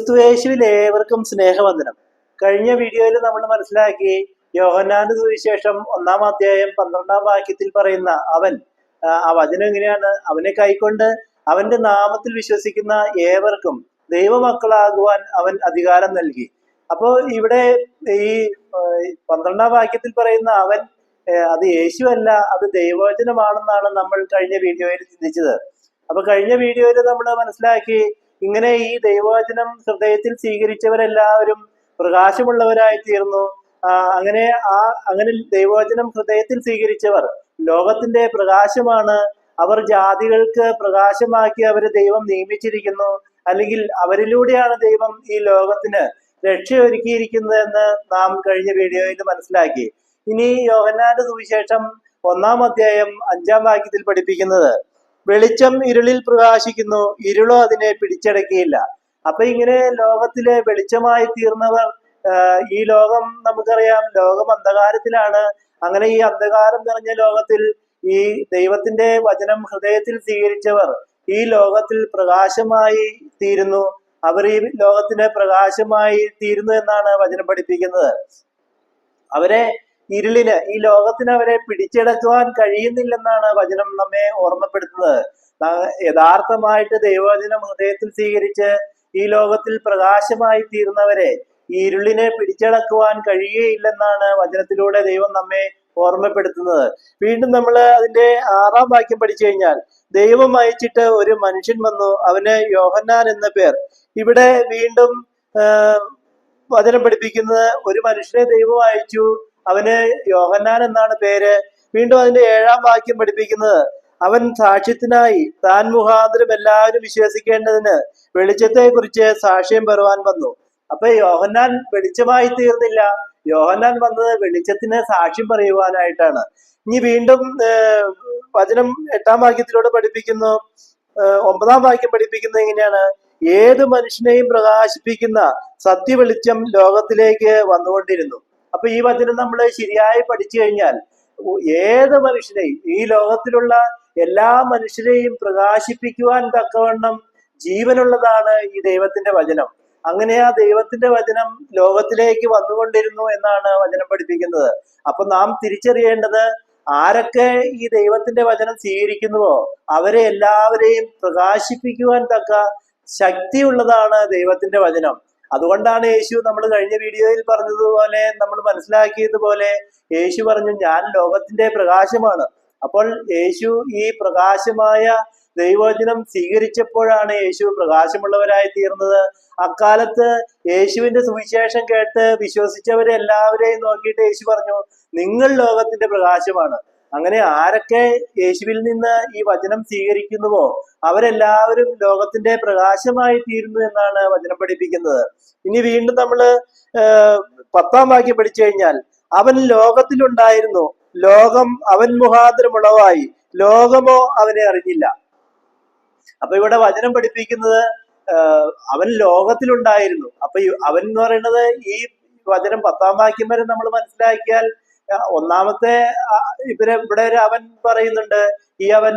ക്രിസ്തുയേശുവിൽ ഏവർക്കും സ്നേഹവന്ദനം. കഴിഞ്ഞ വീഡിയോയിൽ നമ്മൾ മനസ്സിലാക്കി യോഹന്നാന്റെ സുവിശേഷം 1-ാം അധ്യായം 12-ാം വാക്യത്തിൽ പറയുന്ന ആ വചനം എങ്ങനെയാണ്? അവനെ കൈക്കൊണ്ട് അവന്റെ നാമത്തിൽ വിശ്വസിക്കുന്ന ഏവർക്കും ദൈവമക്കളാകുവാൻ അവൻ അധികാരം നൽകി. അപ്പോ ഇവിടെ ഈ 12-ാം വാക്യത്തിൽ പറയുന്ന അവൻ അത് യേശു അല്ല, അത് ദൈവവചനമാണെന്നാണ് നമ്മൾ കഴിഞ്ഞ വീഡിയോയിൽ ചിന്തിച്ചത്. അപ്പൊ കഴിഞ്ഞ വീഡിയോയിൽ നമ്മൾ മനസ്സിലാക്കി ഇങ്ങനെ ഈ ദൈവവചനം ഹൃദയത്തിൽ സ്വീകരിച്ചവരെല്ലാവരും പ്രകാശമുള്ളവരായി തീർന്നു. അങ്ങനെ ദൈവവചനം ഹൃദയത്തിൽ സ്വീകരിച്ചവർ ലോകത്തിന്റെ പ്രകാശമാണ്. അവർ ജാതികൾക്ക് പ്രകാശമാക്കി അവരെ ദൈവം നിയമിച്ചിരിക്കുന്നു, അല്ലെങ്കിൽ അവരിലൂടെയാണ് ദൈവം ഈ ലോകത്തിന് രക്ഷയൊരുക്കിയിരിക്കുന്നത് എന്ന് നാം കഴിഞ്ഞ വീഡിയോയിൽ മനസ്സിലാക്കി. ഇനി യോഹന്നാന്റെ സുവിശേഷം 1-ാം അധ്യായം 5-ാം വാക്യത്തിൽ പഠിപ്പിക്കുന്നത്, വെളിച്ചം ഇരുളിൽ പ്രകാശിക്കുന്നു, ഇരുളോ അതിനെ പിടിച്ചടക്കിയില്ല. അപ്പൊ ഇങ്ങനെ ലോകത്തിലെ വെളിച്ചമായി തീർന്നവർ, ഈ ലോകം നമുക്കറിയാം, ലോകം അന്ധകാരത്തിലാണ്. അങ്ങനെ ഈ അന്ധകാരം നിറഞ്ഞ ലോകത്തിൽ ഈ ദൈവത്തിന്റെ വചനം ഹൃദയത്തിൽ സ്വീകരിച്ചവർ ഈ ലോകത്തിൽ പ്രകാശമായി തീരുന്നു. അവർ ഈ ലോകത്തിന് പ്രകാശമായി തീരുന്നു എന്നാണ് വചനം പഠിപ്പിക്കുന്നത്. ഈ ലോകത്തിന് അവരെ പിടിച്ചെടുക്കുവാൻ കഴിയുന്നില്ലെന്നാണ് വചനം നമ്മെ ഓർമ്മപ്പെടുത്തുന്നത്. യഥാർത്ഥമായിട്ട് ദൈവവചനം ഹൃദയത്തിൽ സ്വീകരിച്ച് ഈ ലോകത്തിൽ പ്രകാശമായി തീർന്നവരെ ഈ ഇരുളിനെ പിടിച്ചടക്കുവാൻ കഴിയുകയില്ലെന്നാണ് വചനത്തിലൂടെ ദൈവം നമ്മെ ഓർമ്മപ്പെടുത്തുന്നത്. വീണ്ടും നമ്മൾ അതിന്റെ 6-ാം വാക്യം പഠിച്ചു കഴിഞ്ഞാൽ, ദൈവം അയച്ചിട്ട് ഒരു മനുഷ്യൻ വന്നു, അവന് യോഹന്നാൻ എന്ന പേർ. ഇവിടെ വീണ്ടും വചനം പഠിപ്പിക്കുന്നത്, ഒരു മനുഷ്യനെ ദൈവം അയച്ചു, അവന് യോഹന്നാൻ എന്നാണ് പേര്. വീണ്ടും അതിന്റെ 7-ാം വാക്യം പഠിപ്പിക്കുന്നത്, അവൻ സാക്ഷ്യത്തിനായി താൻ മുഖാന്തരം എല്ലാവരും വിശ്വസിക്കേണ്ടതിന് വെളിച്ചത്തെ കുറിച്ച് സാക്ഷ്യം പറയുവാൻ വന്നു. അപ്പൊ യോഹന്നാൻ വെളിച്ചമായി തീർന്നില്ല, യോഹന്നാൻ വന്നത് വെളിച്ചത്തിന് സാക്ഷ്യം പറയുവാനായിട്ടാണ്. ഇനി വീണ്ടും വചനം 8-ാം വാക്യത്തിലൂടെ പഠിപ്പിക്കുന്നു, 9-ാം വാക്യം പഠിപ്പിക്കുന്നത് എങ്ങനെയാണ്? ഏത് മനുഷ്യനെയും പ്രകാശിപ്പിക്കുന്ന സത്യവെളിച്ചം ലോകത്തിലേക്ക് വന്നുകൊണ്ടിരുന്നു. അപ്പൊ ഈ വചനം നമ്മൾ ശരിയായി പഠിച്ചു കഴിഞ്ഞാൽ ഏത് മനുഷ്യനെയും, ഈ ലോകത്തിലുള്ള എല്ലാ മനുഷ്യരെയും പ്രകാശിപ്പിക്കുവാൻ തക്കവണ്ണം ജീവനുള്ളതാണ് ഈ ദൈവത്തിന്റെ വചനം. അങ്ങനെ ആ ദൈവത്തിന്റെ വചനം ലോകത്തിലേക്ക് വന്നുകൊണ്ടിരുന്നു എന്നാണ് വചനം പഠിപ്പിക്കുന്നത്. അപ്പൊ നാം തിരിച്ചറിയേണ്ടത്, ആരൊക്കെ ഈ ദൈവത്തിന്റെ വചനം സ്വീകരിക്കുന്നുവോ അവരെ എല്ലാവരെയും പ്രകാശിപ്പിക്കുവാൻ തക്ക ശക്തിയുള്ളതാണ് ദൈവത്തിന്റെ വചനം. അതുകൊണ്ടാണ് യേശു, നമ്മൾ കഴിഞ്ഞ വീഡിയോയിൽ പറഞ്ഞതുപോലെ, നമ്മൾ മനസ്സിലാക്കിയതുപോലെ, യേശു പറഞ്ഞു, ഞാൻ ലോകത്തിന്റെ പ്രകാശമാണ്. അപ്പോൾ യേശു ഈ പ്രകാശമായ ദൈവവചനം സ്വീകരിച്ചപ്പോഴാണ് യേശു പ്രകാശമുള്ളവരായി തീർന്നത്. അക്കാലത്ത് യേശുവിന്റെ സുവിശേഷം കേട്ട് വിശ്വസിച്ചവരെ എല്ലാവരെയും നോക്കിയിട്ട് യേശു പറഞ്ഞു, നിങ്ങൾ ലോകത്തിന്റെ പ്രകാശമാണ്. അങ്ങനെ ആരൊക്കെ യേശുവിൽ നിന്ന് ഈ വചനം സ്വീകരിക്കുന്നുവോ അവരെല്ലാവരും ലോകത്തിന്റെ പ്രകാശമായി തീരുന്നു എന്നാണ് വചനം പഠിപ്പിക്കുന്നത്. ഇനി വീണ്ടും നമ്മള് 10-ാം വാക്യം പഠിച്ചു കഴിഞ്ഞാൽ, അവൻ ലോകത്തിലുണ്ടായിരുന്നു, ലോകം അവൻ മുഖാന്തരം ഉളവായി, ലോകമോ അവനെ അറിഞ്ഞില്ല. അപ്പൊ ഇവിടെ വചനം പഠിപ്പിക്കുന്നത്, അവൻ ലോകത്തിലുണ്ടായിരുന്നു. അപ്പൊ അവൻ എന്ന് പറയുന്നത്, ഈ വചനം 10-ാം വാക്യം വരെ നമ്മൾ മനസ്സിലാക്കിയാൽ, ഒന്നാമത്തെ ഇവിടെ ഒരു അവൻ പറയുന്നുണ്ട്, ഈ അവൻ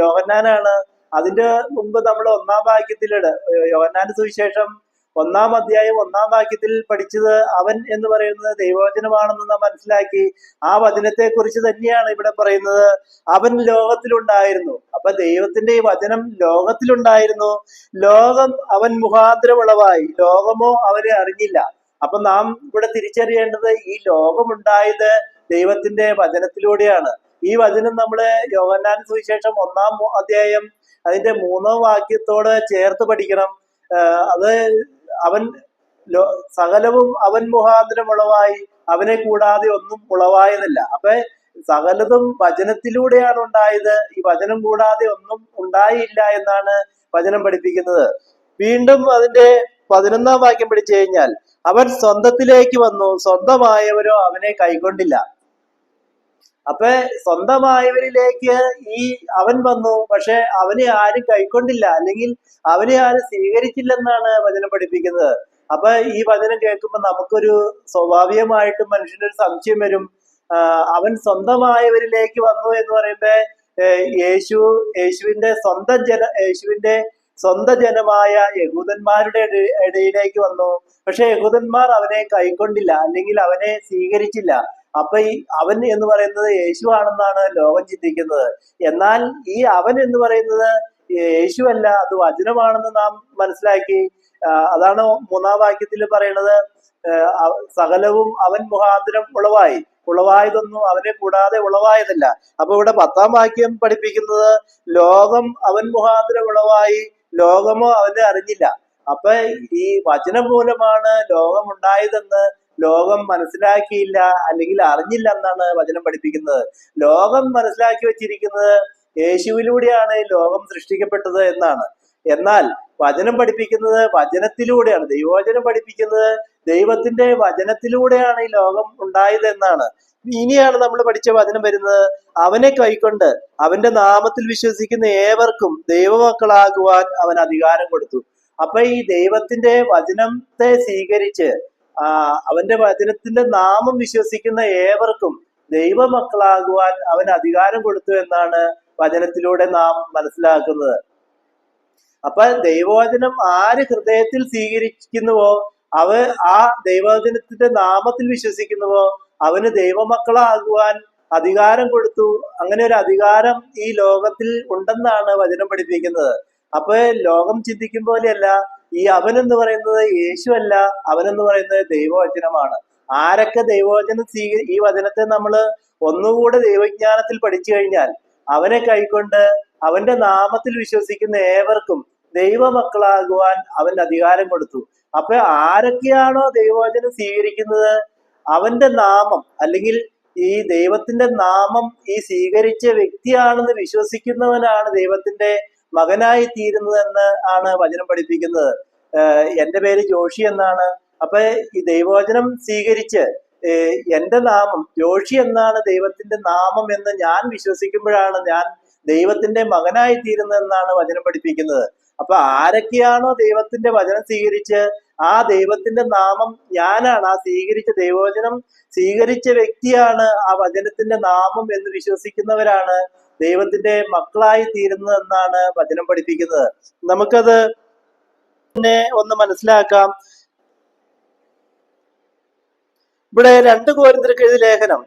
യോഹന്നാനാണ്. അതിന്റെ മുമ്പ് നമ്മൾ 1-ാം വാക്യത്തിലാണ്, യോഹന്നാന്റെ സുവിശേഷം 1-ാം അധ്യായം 1-ാം വാക്യത്തിൽ പഠിച്ചത് അവൻ എന്ന് പറയുന്നത് ദൈവവചനമാണെന്ന് നാം മനസ്സിലാക്കി. ആ വചനത്തെ കുറിച്ച് തന്നെയാണ് ഇവിടെ പറയുന്നത്, അവൻ ലോകത്തിലുണ്ടായിരുന്നു. അപ്പൊ ദൈവത്തിന്റെ ഈ വചനം ലോകത്തിലുണ്ടായിരുന്നു, ലോകം അവൻ മുഖാന്തരം ഉളവായി, ലോകമോ അവനെ അറിഞ്ഞില്ല. അപ്പൊ നാം ഇവിടെ തിരിച്ചറിയേണ്ടത്, ഈ ലോകമുണ്ടായത് ദൈവത്തിന്റെ വചനത്തിലൂടെയാണ്. ഈ വചനം നമ്മള് യോഹന്നാൻ സുവിശേഷം 1-ാം അധ്യായം അതിന്റെ 3-ാം വാക്യത്തോട് ചേർത്ത് പഠിക്കണം. അത് സകലവും അവൻ മുഖാന്തരം ഉളവായി, അവനെ കൂടാതെ ഒന്നും ഉളവായതല്ല. അപ്പൊ സകലതും വചനത്തിലൂടെയാണ് ഉണ്ടായത്, ഈ വചനം കൂടാതെ ഒന്നും ഉണ്ടായില്ല എന്നാണ് വചനം പഠിപ്പിക്കുന്നത്. വീണ്ടും അതിന്റെ 11-ാം വാക്യം പഠിച്ചു കഴിഞ്ഞാൽ, അവൻ സ്വന്തത്തിലേക്ക് വന്നു, സ്വന്തമായവരോ അവനെ കൈക്കൊണ്ടില്ല. അപ്പൊ സ്വന്തമായവരിലേക്ക് ഈ അവൻ വന്നു, പക്ഷെ അവനെ ആരും കൈക്കൊണ്ടില്ല, അല്ലെങ്കിൽ അവനെ ആരും സ്വീകരിച്ചില്ലെന്നാണ് വചനം പഠിപ്പിക്കുന്നത്. അപ്പൊ ഈ വചനം കേൾക്കുമ്പോൾ നമുക്കൊരു സ്വാഭാവികമായിട്ടും മനുഷ്യനൊരു സംശയം വരും, അവൻ സ്വന്തമായവരിലേക്ക് വന്നു എന്ന് പറയുമ്പോ യേശുവിന്റെ സ്വന്തം ജനമായ യഹൂദന്മാരുടെ ഇടയിലേക്ക് വന്നു. പക്ഷെ യഹൂദന്മാർ അവനെ കൈക്കൊണ്ടില്ല, അല്ലെങ്കിൽ അവനെ സ്വീകരിച്ചില്ല. അപ്പൊ ഈ അവൻ എന്ന് പറയുന്നത് യേശു ആണെന്നാണ് ലോകം ചിന്തിക്കുന്നത്. എന്നാൽ ഈ അവൻ എന്ന് പറയുന്നത് യേശു അല്ല, അത് വചനമാണെന്ന് നാം മനസ്സിലാക്കി. അതാണ് 3-ാം വാക്യത്തിൽ പറയുന്നത്, സകലവും അവൻ മുഖാന്തരം ഉളവായതൊന്നും അവനെ കൂടാതെ ഉളവായതല്ല. അപ്പൊ ഇവിടെ 10-ാം വാക്യം പഠിപ്പിക്കുന്നത് ലോകം അവൻ മുഖാന്തരം ഉളവായി, ലോകമോ അവനെ അറിഞ്ഞില്ല. അപ്പൊ ഈ വചനം മൂലമാണ് ലോകം ഉണ്ടായതെന്ന് ലോകം മനസ്സിലാക്കിയില്ല, അല്ലെങ്കിൽ അറിഞ്ഞില്ല എന്നാണ് വചനം പഠിപ്പിക്കുന്നത്. ലോകം മനസ്സിലാക്കി വെച്ചിരിക്കുന്നത് യേശുവിലൂടെയാണ് ലോകം സൃഷ്ടിക്കപ്പെട്ടത് എന്നാണ്. എന്നാൽ വചനം പഠിപ്പിക്കുന്നത് വചനത്തിലൂടെയാണ്. ദൈവവചനം പഠിപ്പിക്കുന്നത് ദൈവത്തിന്റെ വചനത്തിലൂടെയാണ് ഈ ലോകം ഉണ്ടായത് എന്നാണ്. ഇനിയാണ് നമ്മൾ പഠിച്ച വചനം വരുന്നത്, അവനെ കൈക്കൊണ്ട് അവന്റെ നാമത്തിൽ വിശ്വസിക്കുന്ന ഏവർക്കും ദൈവമക്കളാകുവാൻ അവൻ അധികാരം കൊടുത്തു. അപ്പൊ ഈ ദൈവത്തിന്റെ വചനത്തെ സ്വീകരിച്ച് അവന്റെ വചനത്തിന്റെ നാമം വിശ്വസിക്കുന്ന ഏവർക്കും ദൈവമക്കളാകുവാൻ അവൻ അധികാരം കൊടുത്തു എന്നാണ് വചനത്തിലൂടെ നാം മനസ്സിലാക്കുന്നത്. അപ്പൊ ദൈവവചനം ആര് ഹൃദയത്തിൽ സ്വീകരിക്കുന്നുവോ, ആ ദൈവവചനത്തിന്റെ നാമത്തിൽ വിശ്വസിക്കുന്നുവോ അവന് ദൈവമക്കളാകുവാൻ അധികാരം കൊടുത്തു. അങ്ങനെ ഒരു അധികാരം ഈ ലോകത്തിൽ ഉണ്ടെന്നാണ് വചനം പഠിപ്പിക്കുന്നത്. അപ്പൊ ലോകം ചിന്തിക്കും പോലെയല്ല, ഈ അവൻ എന്ന് പറയുന്നത് യേശു അല്ല, അവൻ എന്ന് പറയുന്നത് ദൈവവചനമാണ്. ആരൊക്കെ ദൈവവചനം ഈ വചനത്തെ നമ്മൾ ഒന്നുകൂടെ ദൈവജ്ഞാനത്തിൽ പഠിച്ചു കഴിഞ്ഞാൽ അവനെ കൈക്കൊണ്ട് അവന്റെ നാമത്തിൽ വിശ്വസിക്കുന്ന ഏവർക്കും ദൈവമക്കളാകുവാൻ അവൻ അധികാരം കൊടുത്തു. അപ്പൊ ആരൊക്കെയാണോ ദൈവവചനം സ്വീകരിക്കുന്നത്, അവന്റെ നാമം അല്ലെങ്കിൽ ഈ ദൈവത്തിന്റെ നാമം ഈ സ്വീകരിച്ച വ്യക്തിയാണെന്ന് വിശ്വസിക്കുന്നവനാണ് ദൈവത്തിന്റെ മകനായി തീരുന്നതെന്ന് ആണ് വചനം പഠിപ്പിക്കുന്നത്. എന്റെ പേര് ജോഷി എന്നാണ്. അപ്പൊ ഈ ദൈവവചനം സ്വീകരിച്ച് എന്റെ നാമം ജോഷി എന്നാണ് ദൈവത്തിന്റെ നാമം എന്ന് ഞാൻ വിശ്വസിക്കുമ്പോഴാണ് ഞാൻ ദൈവത്തിന്റെ മകനായി തീരുന്നതെന്നാണ് വചനം പഠിപ്പിക്കുന്നത്. അപ്പൊ ആരൊക്കെയാണോ ദൈവത്തിന്റെ വചനം സ്വീകരിച്ച് ആ ദൈവത്തിന്റെ നാമം ഞാനാണ്, ആ സ്വീകരിച്ച ദൈവവചനം സ്വീകരിച്ച വ്യക്തിയാണ് ആ വചനത്തിന്റെ നാമം എന്ന് വിശ്വസിക്കുന്നവരാണ് ദൈവത്തിന്റെ മക്കളായി തീരുന്നതെന്നാണ് വചനം പഠിപ്പിക്കുന്നത്. നമുക്കത് ഒന്ന് മനസ്സിലാക്കാം. ഇവിടെ 2 കൊരിന്ത്യർക്ക് എഴുതിയ ലേഖനം,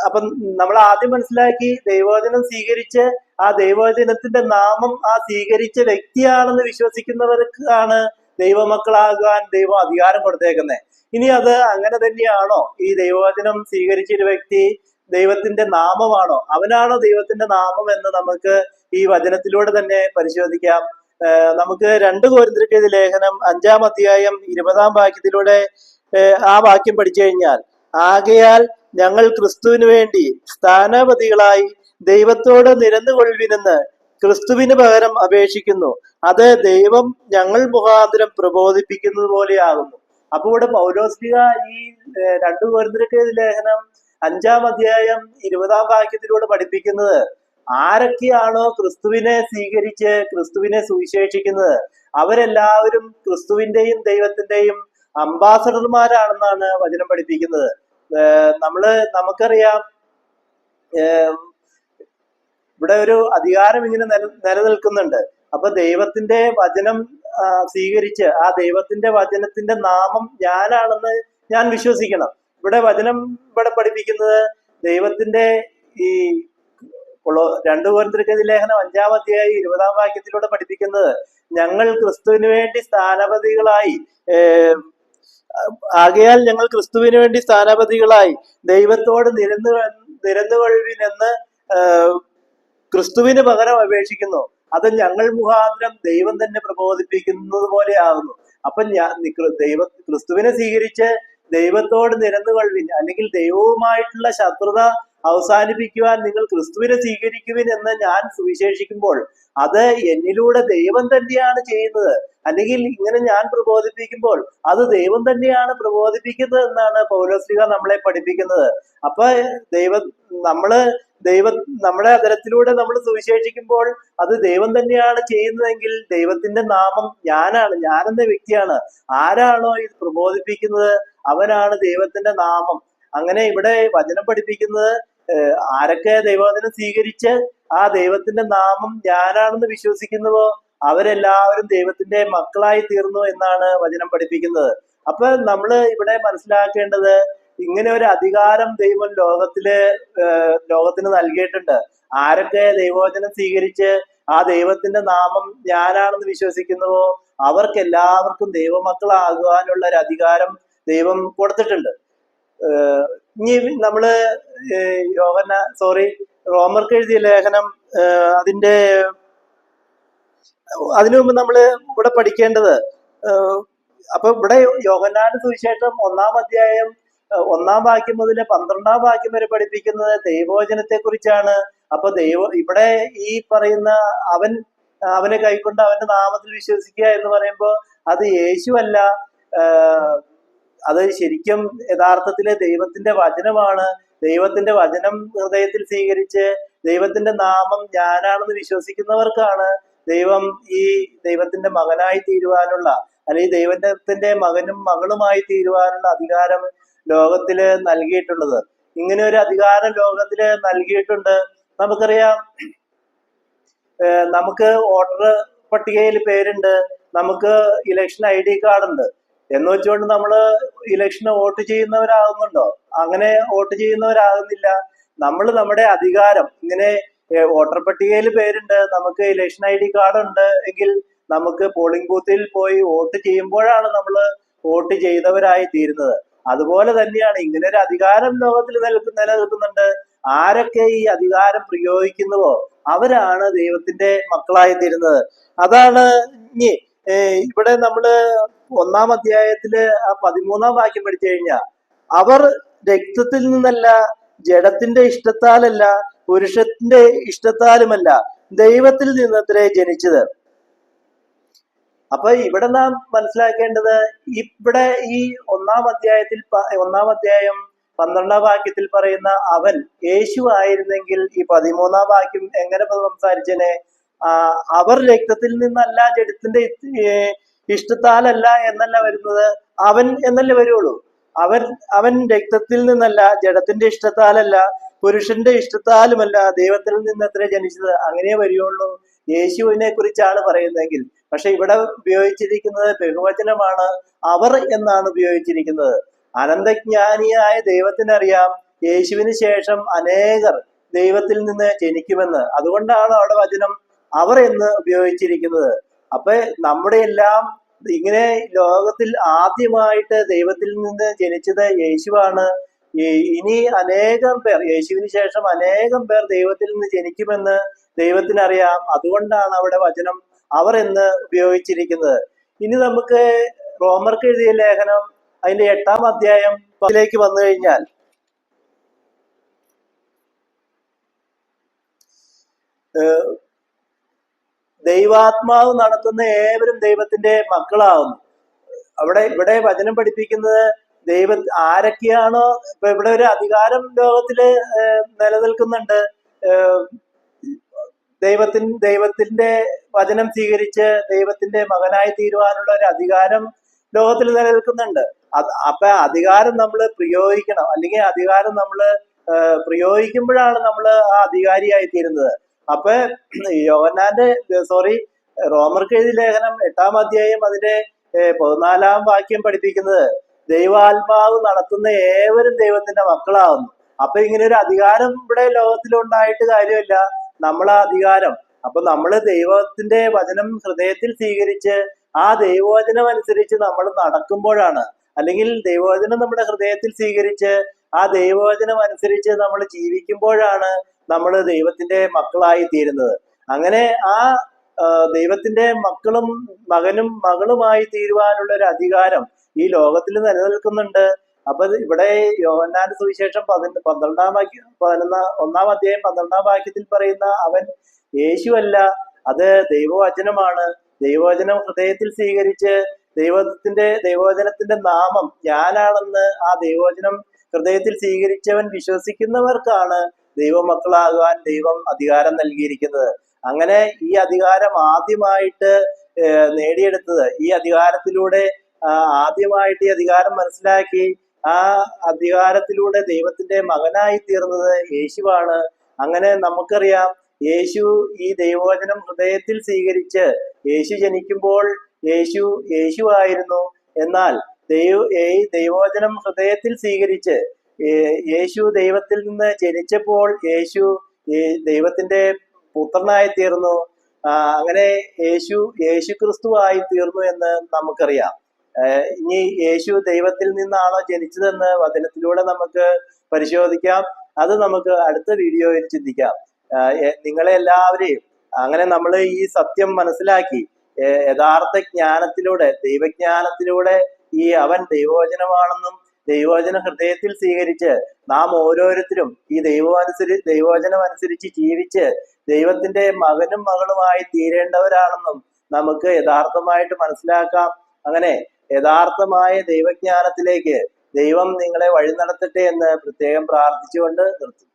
അപ്പം നമ്മൾ ആദ്യം മനസ്സിലാക്കി ദൈവവചനം സ്വീകരിച്ച് ആ ദൈവവചനത്തിന്റെ നാമം ആ സ്വീകരിച്ച വ്യക്തിയാണെന്ന് വിശ്വസിക്കുന്നവർക്കാണ് ദൈവമക്കളാകാൻ ദൈവം അധികാരം കൊടുത്തേക്കുന്നത്. ഇനി അത് അങ്ങനെ തന്നെയാണോ? ഈ ദൈവവചനം സ്വീകരിച്ചൊരു വ്യക്തി ദൈവത്തിന്റെ നാമമാണോ, അവനാണോ ദൈവത്തിന്റെ നാമം എന്ന് നമുക്ക് ഈ വചനത്തിലൂടെ തന്നെ പരിശോധിക്കാം. നമുക്ക് 2 കൊരിന്ത്യർക്ക് എഴുതിയ ലേഖനം 5-ാം അധ്യായം 20-ാം വാക്യത്തിലൂടെ ആ വാക്യം പഠിച്ചു കഴിഞ്ഞാൽ, ആകയാൽ ഞങ്ങൾ ക്രിസ്തുവിന് വേണ്ടി സ്ഥാനാപതികളായി ദൈവത്തോട് നിരന്നുകൊള്ളുവിനെന്ന് ക്രിസ്തുവിന് പകരം അപേക്ഷിക്കുന്നു, അത് ദൈവം ഞങ്ങൾ മുഖാന്തരം പ്രബോധിപ്പിക്കുന്നത് പോലെയാകുന്നു. അപ്പൊ ഇവിടെ പൗലോസ്ലിഹ ഈ 2 കൊരിന്ത്യർക്ക് ലേഖനം 5-ാം അധ്യായം 20-ാം വാക്യത്തിലൂടെ പഠിപ്പിക്കുന്നത്, ആരൊക്കെയാണോ ക്രിസ്തുവിനെ സ്വീകരിച്ച് ക്രിസ്തുവിനെ സുവിശേഷിക്കുന്നത് അവരെല്ലാവരും ക്രിസ്തുവിന്റെയും ദൈവത്തിന്റെയും അംബാസഡർമാരാണെന്നാണ് വചനം പഠിപ്പിക്കുന്നത്. നമുക്കറിയാം, ഇവിടെ ഒരു അധികാരം ഇങ്ങനെ നിലനിൽക്കുന്നുണ്ട്. അപ്പൊ ദൈവത്തിന്റെ വചനം സ്വീകരിച്ച് ആ ദൈവത്തിന്റെ വചനത്തിന്റെ നാമം ഞാനാണെന്ന് ഞാൻ വിശ്വസിക്കണം. ഇവിടെ പഠിപ്പിക്കുന്നത് ദൈവത്തിന്റെ ഈ 2 കൊരിന്ത്യർക്ക് ലേഖനം 5-ാം അധ്യായം 20-ാം വാക്യത്തിലൂടെ പഠിപ്പിക്കുന്നത്, ഞങ്ങൾ ക്രിസ്തുവിന് വേണ്ടി സ്ഥാനാപതികളായി ആകയാൽ ഞങ്ങൾ ക്രിസ്തുവിന് വേണ്ടി സ്ഥാനാപതികളായി ദൈവത്തോട് നിരന്നുകൊള്ളുവിനെന്ന് ക്രിസ്തുവിന് പകരം അപേക്ഷിക്കുന്നു, അത് ഞങ്ങൾ മുഖാന്തരം ദൈവം തന്നെ പ്രബോധിപ്പിക്കുന്നത് പോലെ ആകുന്നു. അപ്പൊ ക്രിസ്തുവിനെ സ്വീകരിച്ച് ദൈവത്തോട് നിരന്നുകൊള്ളുവിൻ, അല്ലെങ്കിൽ ദൈവവുമായിട്ടുള്ള ശത്രുത അവസാനിപ്പിക്കുവാൻ നിങ്ങൾ ക്രിസ്തുവിനെ സ്വീകരിക്കുവിൻ എന്ന് ഞാൻ സുവിശേഷിക്കുമ്പോൾ അത് എന്നിലൂടെ ദൈവം തന്നെയാണ് ചെയ്യുന്നത്. അല്ലെങ്കിൽ ഇങ്ങനെ ഞാൻ പ്രബോധിപ്പിക്കുമ്പോൾ അത് ദൈവം തന്നെയാണ് പ്രബോധിപ്പിക്കുന്നത് എന്നാണ് പൗലോസ്ലിഹ നമ്മളെ പഠിപ്പിക്കുന്നത്. അപ്പൊ നമ്മുടെ അതരത്തിലൂടെ നമ്മൾ സുവിശേഷിക്കുമ്പോൾ അത് ദൈവം തന്നെയാണ് ചെയ്യുന്നതെങ്കിൽ ദൈവത്തിന്റെ നാമം ഞാനെന്ന വ്യക്തിയാണ്. ആരാണോ ഇത് പ്രബോധിപ്പിക്കുന്നത് അവനാണ് ദൈവത്തിന്റെ നാമം. അങ്ങനെ ഇവിടെ വചനം പഠിപ്പിക്കുന്നത്, ആരൊക്കെ ദൈവവചനം സ്വീകരിച്ച് ആ ദൈവത്തിന്റെ നാമം ഞാനാണെന്ന് വിശ്വസിക്കുന്നുവോ അവരെല്ലാവരും ദൈവത്തിന്റെ മക്കളായി തീർന്നു എന്നാണ് വചനം പഠിപ്പിക്കുന്നത്. അപ്പൊ നമ്മള് ഇവിടെ മനസ്സിലാക്കേണ്ടത്, ഇങ്ങനെ ഒരു അധികാരം ദൈവം ലോകത്തിന് നൽകിയിട്ടുണ്ട്. ആരൊക്കെ ദൈവവചനം സ്വീകരിച്ച് ആ ദൈവത്തിന്റെ നാമം ഞാനാണെന്ന് വിശ്വസിക്കുന്നുവോ അവർക്ക് എല്ലാവർക്കും ദൈവമക്കളാകുവാനുള്ള ഒരു അധികാരം ദൈവം കൊടുത്തിട്ടുണ്ട്. ഇനി നമ്മള് റോമർക്ക് എഴുതിയ ലേഖനം അതിനു മുമ്പ് നമ്മള് ഇവിടെ പഠിക്കേണ്ടത്, അപ്പൊ ഇവിടെ യോഹന്നാന്റെ സുവിശേഷം 1-ാം അധ്യായം 1-ാം വാക്യം മുതൽ 12-ാം വാക്യം വരെ പഠിപ്പിക്കുന്നത് ദൈവവചനത്തെ കുറിച്ചാണ്. അപ്പൊ ഇവിടെ ഈ പറയുന്ന അവനെ കൈക്കൊണ്ട് അവന്റെ നാമത്തിൽ വിശ്വസിക്കുക എന്ന് പറയുമ്പോൾ അത് യേശുവല്ല, അത് ശരിക്കും യഥാർത്ഥത്തിലെ ദൈവത്തിന്റെ വചനമാണ്. ദൈവത്തിന്റെ വചനം ഹൃദയത്തിൽ സ്വീകരിച്ച് ദൈവത്തിന്റെ നാമം ഞാനാണെന്ന് വിശ്വസിക്കുന്നവർക്കാണ് ഈ ദൈവത്തിന്റെ മകനായി തീരുവാനുള്ള, അല്ലെങ്കിൽ ദൈവത്തിന്റെ മകനും മകളുമായി തീരുവാനുള്ള അധികാരം ലോകത്തില് നൽകിയിട്ടുള്ളത്. ഇങ്ങനെ ഒരു അധികാരം ലോകത്തില് നൽകിയിട്ടുണ്ട്. നമുക്കറിയാം, നമുക്ക് വോട്ടർ പട്ടികയിൽ പേരുണ്ട്, നമുക്ക് ഇലക്ഷൻ ID കാർഡ് ഉണ്ട് എന്ന് വെച്ചുകൊണ്ട് നമ്മള് ഇലക്ഷന് വോട്ട് ചെയ്യുന്നവരാകുന്നുണ്ടോ? അങ്ങനെ വോട്ട് ചെയ്യുന്നവരാകുന്നില്ല. നമ്മൾ നമ്മുടെ അധികാരം, ഇങ്ങനെ വോട്ടർ പട്ടികയിൽ പേരുണ്ട്, നമുക്ക് ഇലക്ഷൻ ID കാർഡ് ഉണ്ട് എങ്കിൽ നമുക്ക് പോളിംഗ് ബൂത്തിൽ പോയി വോട്ട് ചെയ്യുമ്പോഴാണ് നമ്മൾ വോട്ട് ചെയ്തവരായി തീരുന്നത്. അതുപോലെ തന്നെയാണ് ഇങ്ങനെ ഒരു അധികാരം ലോകത്തിൽ നിലനിൽക്കുന്നുണ്ട്. ആരൊക്കെ ഈ അധികാരം പ്രയോഗിക്കുന്നുവോ അവരാണ് ദൈവത്തിന്റെ മക്കളായി തീരുന്നത്. അതാണ് ഇനി ഇവിടെ നമ്മള് 1-ാം അധ്യായത്തില് 13-ാം വാക്യം പഠിച്ചു കഴിഞ്ഞാൽ, അവർ രക്തത്തിൽ നിന്നല്ല, ജഡത്തിന്റെ ഇഷ്ടത്താലല്ല, പുരുഷത്തിന്റെ ഇഷ്ടത്താലുമല്ല, ദൈവത്തിൽ നിന്നത്രേ ജനിച്ചത്. അപ്പൊ ഇവിടെ നാം മനസ്സിലാക്കേണ്ടത്, ഇവിടെ ഈ 1-ാം അധ്യായം 12-ാം വാക്യത്തിൽ പറയുന്ന അവൻ യേശു ആയിരുന്നെങ്കിൽ ഈ 13-ാം വാക്യം എങ്ങനെ സംസാരിച്ചേനെ? അവർ രക്തത്തിൽ നിന്നല്ല, ജഡത്തിന്റെ ഇഷ്ടത്താലല്ല എന്നല്ല വരുന്നത്, അവൻ എന്നല്ലേ വരുള്ളൂ. അവൻ രക്തത്തിൽ നിന്നല്ല, ജഡത്തിന്റെ ഇഷ്ടത്താലല്ല, പുരുഷന്റെ ഇഷ്ടത്താലുമല്ല, ദൈവത്തിൽ നിന്നത്രേ ജനിച്ചത്. അങ്ങനെ വരികയുള്ളൂ. യേശുവിനെ കുറിച്ചാണ് പറയുന്നതെങ്കിൽ. പക്ഷെ ഇവിടെ ഉപയോഗിച്ചിരിക്കുന്നത് ബഹുവചനമാണ്, അവർ എന്നാണ് ഉപയോഗിച്ചിരിക്കുന്നത്. അനന്തജ്ഞാനിയായ ദൈവത്തിനറിയാം യേശുവിന് ശേഷം അനേകർ ദൈവത്തിൽ നിന്ന് ജനിക്കുമെന്ന്. അതുകൊണ്ടാണ് അവിടെ വചനം അവർ എന്ന് ഉപയോഗിച്ചിരിക്കുന്നത്. അപ്പൊ നമ്മുടെ എല്ലാം ഇങ്ങനെ ലോകത്തിൽ ആദ്യമായിട്ട് ദൈവത്തിൽ നിന്ന് ജനിച്ചത് യേശുവാണ്. ഇനി അനേകം പേർ, യേശുവിന് ശേഷം അനേകം പേർ ദൈവത്തിൽ നിന്ന് ജനിക്കുമെന്ന് ദൈവത്തിനറിയാം. അതുകൊണ്ടാണ് അവിടെ വചനം അവർ എന്ന് ഉപയോഗിച്ചിരിക്കുന്നത്. ഇനി നമുക്ക് റോമർക്ക് എഴുതിയ ലേഖനം അതിന്റെ 8-ാം അധ്യായം 10-ലേക്ക് വന്നു കഴിഞ്ഞാൽ, ദൈവാത്മാവ് നടത്തുന്ന ഏവരും ദൈവത്തിന്റെ മക്കളാവുന്നു. ഇവിടെ വചനം പഠിപ്പിക്കുന്നത് ആരൊക്കെയാണോ, ഇപ്പൊ ഇവിടെ ഒരു അധികാരം ലോകത്തില് നിലനിൽക്കുന്നുണ്ട്. ദൈവത്തിന്റെ വചനം സ്വീകരിച്ച് ദൈവത്തിന്റെ മകനായി തീരുവാനുള്ള ഒരു അധികാരം ലോകത്തിൽ നിലനിൽക്കുന്നുണ്ട്. അപ്പൊ അധികാരം നമ്മൾ പ്രയോഗിക്കണം, അല്ലെങ്കിൽ അധികാരം നമ്മൾ പ്രയോഗിക്കുമ്പോഴാണ് നമ്മൾ ആ അധികാരിയായി തീരുന്നത്. അപ്പൊ റോമർക്ക് എഴുതിയ ലേഖനം 8-ാം അധ്യായം അതിന്റെ 14-ാം വാക്യം പഠിപ്പിക്കുന്നത് ദൈവാത്മാവ് നടത്തുന്ന ഏവരും ദൈവത്തിന്റെ മക്കളാവുന്നു. അപ്പൊ ഇങ്ങനെ ഒരു അധികാരം ഇവിടെ ലോകത്തിലുണ്ടായിട്ട് കാര്യമില്ല. നമ്മളാ അധികാരം, അപ്പൊ നമ്മള് ദൈവത്തിന്റെ വചനം ഹൃദയത്തിൽ സ്വീകരിച്ച് ആ ദൈവവചനം അനുസരിച്ച് നമ്മൾ നടക്കുമ്പോഴാണ്, അല്ലെങ്കിൽ ദൈവവചനം നമ്മുടെ ഹൃദയത്തിൽ സ്വീകരിച്ച് ആ ദൈവവചനം അനുസരിച്ച് നമ്മൾ ജീവിക്കുമ്പോഴാണ് നമ്മൾ ദൈവത്തിന്റെ മക്കളായി തീരുന്നത്. അങ്ങനെ ആ ദൈവത്തിന്റെ മക്കളും മകനും മകളുമായി തീരുവാനുള്ള ഒരു അധികാരം ഈ ലോകത്തിൽ നിലനിൽക്കുന്നുണ്ട്. അപ്പൊ ഇവിടെ യോഹന്നാന്റെ സുവിശേഷം 1-ാം അധ്യായം 12-ാം വാക്യത്തിൽ പറയുന്ന അവൻ യേശുവല്ല, അത് ദൈവവചനമാണ്. ദൈവവചനം ഹൃദയത്തിൽ സ്വീകരിച്ച് ദൈവവചനത്തിന്റെ നാമം ഞാനാണെന്ന് ആ ദൈവവചനം ഹൃദയത്തിൽ സ്വീകരിച്ചവൻ വിശ്വസിക്കുന്നവർക്കാണ് ദൈവമക്കളാകാൻ ദൈവം അധികാരം നൽകിയിരിക്കുന്നത്. അങ്ങനെ ഈ അധികാരം ആദ്യമായിട്ട് നേടിയെടുത്തത്, ഈ അധികാരത്തിലൂടെ ആദ്യമായിട്ട് ഈ അധികാരം മനസ്സിലാക്കി ആ അധികാരത്തിലൂടെ ദൈവത്തിന്റെ മകനായി തീർന്നത് യേശുവാണ്. അങ്ങനെ നമുക്കറിയാം യേശു ഈ ദൈവവചനം ഹൃദയത്തിൽ സ്വീകരിച്ച് യേശു ജനിക്കുമ്പോൾ യേശു ആയിരുന്നു. എന്നാൽ ഈ ദൈവവചനം ഹൃദയത്തിൽ സ്വീകരിച്ച് യേശു ദൈവത്തിൽ നിന്ന് ജനിച്ചപ്പോൾ യേശു ദൈവത്തിന്റെ പുത്രനായി തീർന്നു. അങ്ങനെ യേശു ക്രിസ്തു ആയി തീർന്നു എന്ന് നമുക്കറിയാം. ഇനി യേശു ദൈവത്തിൽ നിന്നാണോ ജനിച്ചതെന്ന് വചനത്തിലൂടെ നമുക്ക് പരിശോധിക്കാം. അത് നമുക്ക് അടുത്ത വീഡിയോയിൽ ചിന്തിക്കാം. നിങ്ങളെ എല്ലാവരെയും അങ്ങനെ നമ്മൾ ഈ സത്യം മനസ്സിലാക്കി യഥാർത്ഥ ജ്ഞാനത്തിലൂടെ ദൈവജ്ഞാനത്തിലൂടെ അവൻ ദൈവവചനമാണെന്നും ദൈവവചന ഹൃദയത്തിൽ സ്വീകരിച്ച് നാം ഓരോരുത്തരും ഈ ദൈവവചനം അനുസരിച്ച് ജീവിച്ച് ദൈവത്തിന്റെ മകനും മകളുമായി തീരേണ്ടവരാണെന്നും നമുക്ക് യഥാർത്ഥമായിട്ട് മനസ്സിലാക്കാം. അങ്ങനെ യഥാർത്ഥമായ ദൈവജ്ഞാനത്തിലേക്ക് ദൈവം നിങ്ങളെ വഴി നടത്തട്ടെ എന്ന് പ്രത്യേകം പ്രാർത്ഥിച്ചുകൊണ്ട് നിർത്തുന്നു.